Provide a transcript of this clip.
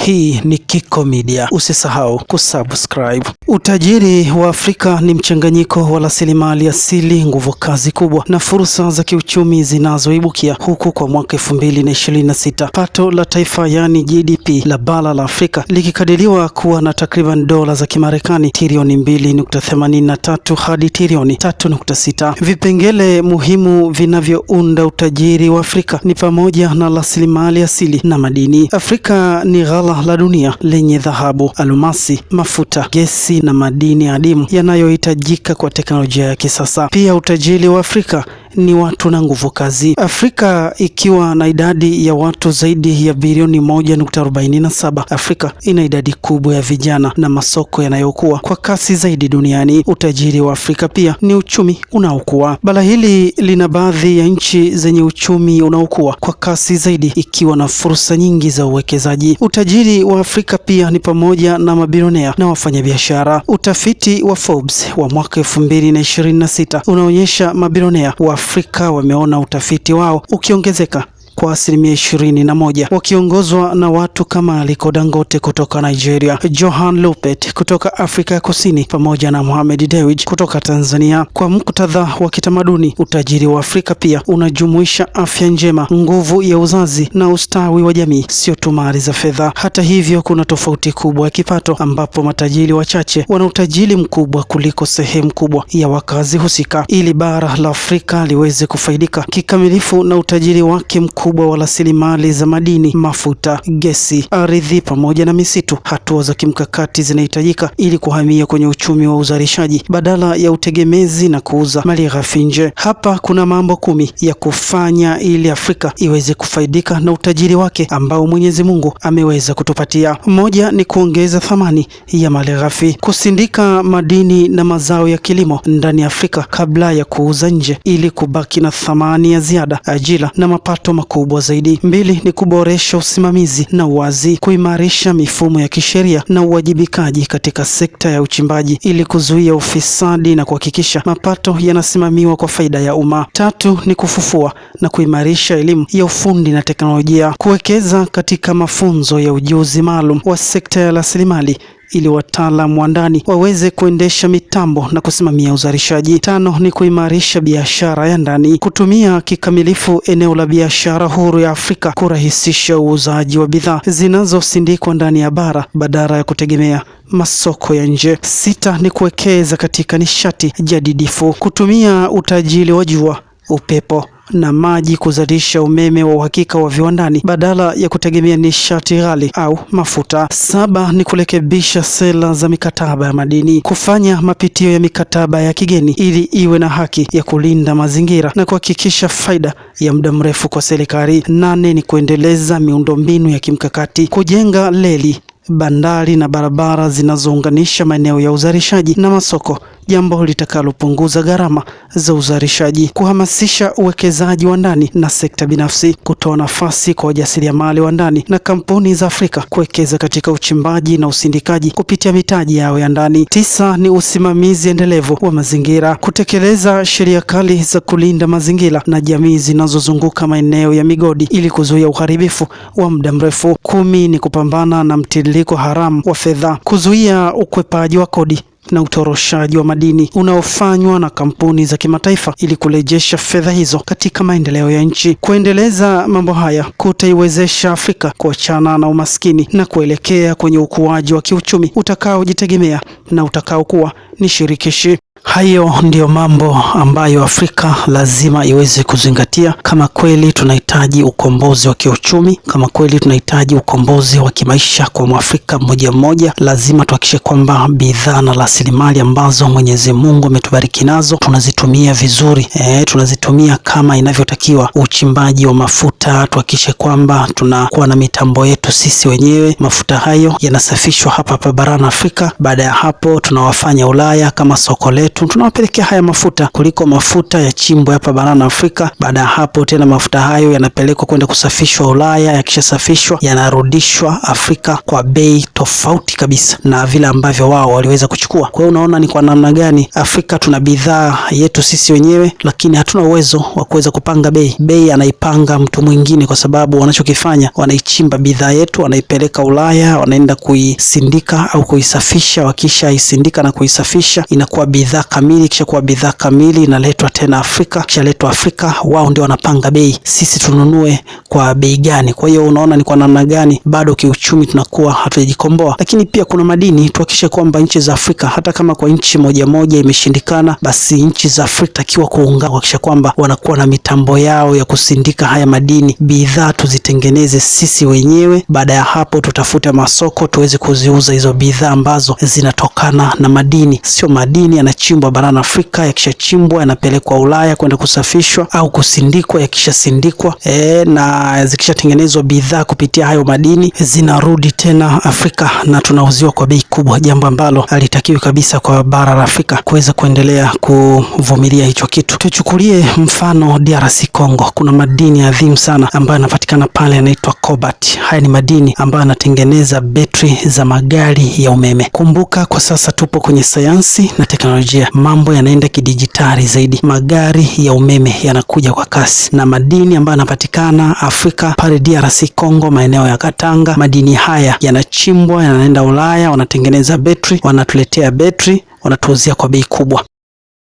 Hii ni Kiko Media. Usisahau kusubscribe. Utajiri wa Afrika ni mchanganyiko wa rasilimali asili, nguvu kazi kubwa na fursa za kiuchumi zinazoibukia, huku kwa mwaka 2026 pato la taifa yani GDP la bara la Afrika likikadiriwa kuwa na takriban dola za Kimarekani trilioni 2.83 hadi trilioni 3.6. Vipengele muhimu vinavyounda utajiri wa Afrika ni pamoja na rasilimali asili na madini. Afrika ni ghala la dunia lenye dhahabu, almasi, mafuta, gesi na madini adimu yanayohitajika kwa teknolojia ya kisasa. Pia utajiri wa Afrika ni watu na nguvu kazi. Afrika ikiwa na idadi ya watu zaidi ya bilioni 1.47, Afrika ina idadi kubwa ya vijana na masoko yanayokuwa kwa kasi zaidi duniani. Utajiri wa Afrika pia ni uchumi unaokuwa. Bara hili lina baadhi ya nchi zenye uchumi unaokuwa kwa kasi zaidi, ikiwa na fursa nyingi za uwekezaji. Utajiri wa Afrika pia ni pamoja na mabilionea na wafanyabiashara. Utafiti wa Forbes wa mwaka 2026 unaonyesha mabilionea wa Afrika wameona utafiti wao ukiongezeka kwa 21%, wakiongozwa na watu kama Aliko Dangote kutoka Nigeria, Johan Lopet kutoka Afrika ya Kusini, pamoja na Mohamed Dewji kutoka Tanzania. Kwa muktadha wa kitamaduni, utajiri wa Afrika pia unajumuisha afya njema, nguvu ya uzazi na ustawi wa jamii, sio tu mali za fedha. Hata hivyo, kuna tofauti kubwa ya kipato, ambapo matajiri wachache wana utajiri mkubwa kuliko sehemu kubwa ya wakazi husika. Ili bara la Afrika liweze kufaidika kikamilifu na utajiri wake mkubwa wa rasilimali za madini, mafuta, gesi, ardhi pamoja na misitu, hatua za kimkakati zinahitajika ili kuhamia kwenye uchumi wa uzalishaji badala ya utegemezi na kuuza malighafi nje. Hapa kuna mambo 10 ya kufanya ili Afrika iweze kufaidika na utajiri wake ambao Mwenyezi Mungu ameweza kutupatia. Moja ni kuongeza thamani ya malighafi, kusindika madini na mazao ya kilimo ndani ya Afrika kabla ya kuuza nje ili kubaki na thamani ya ziada, ajira na mapato makubwa zaidi. 2 ni kuboresha usimamizi na uwazi, kuimarisha mifumo ya kisheria na uwajibikaji katika sekta ya uchimbaji ili kuzuia ufisadi na kuhakikisha mapato yanasimamiwa kwa faida ya umma. 3 ni kufufua na kuimarisha elimu ya ufundi na teknolojia, kuwekeza katika mafunzo ya ujuzi maalum wa sekta ya rasilimali ili wataalamu wa ndani waweze kuendesha mitambo na kusimamia uzalishaji. 5 ni kuimarisha biashara ya ndani, kutumia kikamilifu eneo la biashara huru ya Afrika kurahisisha uuzaji wa bidhaa zinazosindikwa ndani ya bara badala ya kutegemea masoko ya nje. 6 ni kuwekeza katika nishati jadidifu, kutumia utajiri wa jua, upepo na maji kuzalisha umeme wa uhakika wa viwandani badala ya kutegemea nishati ghali au mafuta. 7 ni kurekebisha sera za mikataba ya madini, kufanya mapitio ya mikataba ya kigeni ili iwe na haki ya kulinda mazingira na kuhakikisha faida ya muda mrefu kwa serikali. 8 ni kuendeleza miundombinu ya kimkakati, kujenga reli, bandari na barabara zinazounganisha maeneo ya uzalishaji na masoko, jambo litakalopunguza gharama za uzalishaji, kuhamasisha uwekezaji wa ndani na sekta binafsi, kutoa nafasi kwa wajasiriamali wa ndani na kampuni za Afrika kuwekeza katika uchimbaji na usindikaji kupitia mitaji yao ya ndani. 9 ni usimamizi endelevu wa mazingira, kutekeleza sheria kali za kulinda mazingira na jamii zinazozunguka maeneo ya migodi ili kuzuia uharibifu wa muda mrefu. 10 ni kupambana na mtiririko haramu wa fedha, kuzuia ukwepaji wa kodi na utoroshaji wa madini unaofanywa na kampuni za kimataifa ili kurejesha fedha hizo katika maendeleo ya nchi. Kuendeleza mambo haya kutaiwezesha Afrika kuachana na umaskini na kuelekea kwenye ukuaji wa kiuchumi utakaojitegemea na utakaokuwa ni shirikishi. Hayo ndiyo mambo ambayo Afrika lazima iweze kuzingatia kama kweli tunahitaji ukombozi wa kiuchumi, kama kweli tunahitaji ukombozi wa kimaisha kwa Mwafrika mmoja mmoja. Lazima tuhakikishe kwamba bidhaa na rasilimali ambazo Mwenyezi Mungu ametubariki nazo tunazitumia vizuri, tunazitumia kama inavyotakiwa. Uchimbaji wa mafuta, tuhakikishe kwamba tunakuwa na mitambo yetu sisi wenyewe. Mafuta hayo yanasafishwa hapa barani Afrika. Baada ya hapo tunawafanya Ulaya Ulaya kama soko letu, tunawapelekea haya mafuta kuliko mafuta ya chimbo hapa barani Afrika. Baada ya hapo tena mafuta hayo yanapelekwa kwenda kusafishwa Ulaya, yakishasafishwa yanarudishwa Afrika kwa bei tofauti kabisa na vile ambavyo wao waliweza kuchukua. Kwa hiyo unaona ni kwa namna gani Afrika tuna bidhaa yetu sisi wenyewe, lakini hatuna uwezo wa kuweza kupanga bei. Bei anaipanga mtu mwingine, kwa sababu wanachokifanya wanaichimba bidhaa yetu, wanaipeleka Ulaya, wanaenda kuisindika au kuisafisha. Wakisha isindika na kuisafisha inakuwa bidhaa kamili, kisha kuwa bidhaa kamili inaletwa tena Afrika. Kisha letwa Afrika, wao ndio wanapanga bei, sisi tununue kwa bei gani. Kwa hiyo unaona ni kwa namna gani bado kiuchumi tunakuwa hatujajikomboa. Lakini pia kuna madini, tuhakikishe kwamba nchi za Afrika, hata kama kwa nchi moja moja imeshindikana, basi nchi za Afrika takiwa kuungana kuhakikisha kwamba wanakuwa na mitambo yao ya kusindika haya madini, bidhaa tuzitengeneze sisi wenyewe. Baada ya hapo tutafute masoko tuweze kuziuza hizo bidhaa ambazo zinatokana na madini. Sio madini yanachimbwa barani Afrika, yakishachimbwa yanapelekwa Ulaya kwenda kusafishwa au kusindikwa. Yakishasindikwa na zikishatengenezwa bidhaa kupitia hayo madini zinarudi tena Afrika na tunauziwa kwa bei kubwa, jambo ambalo halitakiwi kabisa kwa bara la Afrika kuweza kuendelea kuvumilia hicho kitu. Tuchukulie mfano DRC Congo, kuna madini adhimu sana ambayo yanapatikana pale yanaitwa cobalt. Haya ni madini ambayo yanatengeneza betri za magari ya umeme. Kumbuka kwa sasa tupo kwenye sayansi na teknolojia, mambo yanaenda kidijitali zaidi. Magari ya umeme yanakuja kwa kasi, na madini ambayo yanapatikana Afrika pale DRC Congo, maeneo ya Katanga, madini haya yanachimbwa, yanaenda Ulaya, wanatengeneza betri, wanatuletea betri, wanatuuzia kwa bei kubwa.